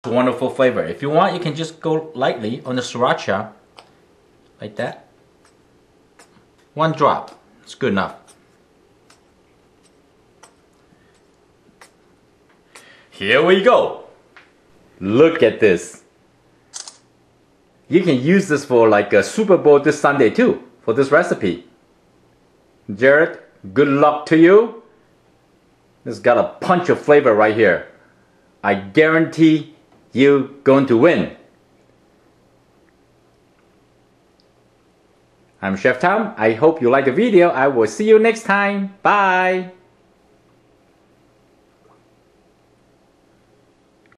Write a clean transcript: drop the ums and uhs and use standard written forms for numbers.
Wonderful flavor. If you want, you can just go lightly on the sriracha, like that. One drop. It's good enough. Here we go. Look at this. You can use this for like a Super Bowl this Sunday too, for this recipe. Jared, good luck to you. It's got a punch of flavor right here. I guarantee you're going to win. I'm Chef Tom. I hope you like the video. I will see you next time. Bye.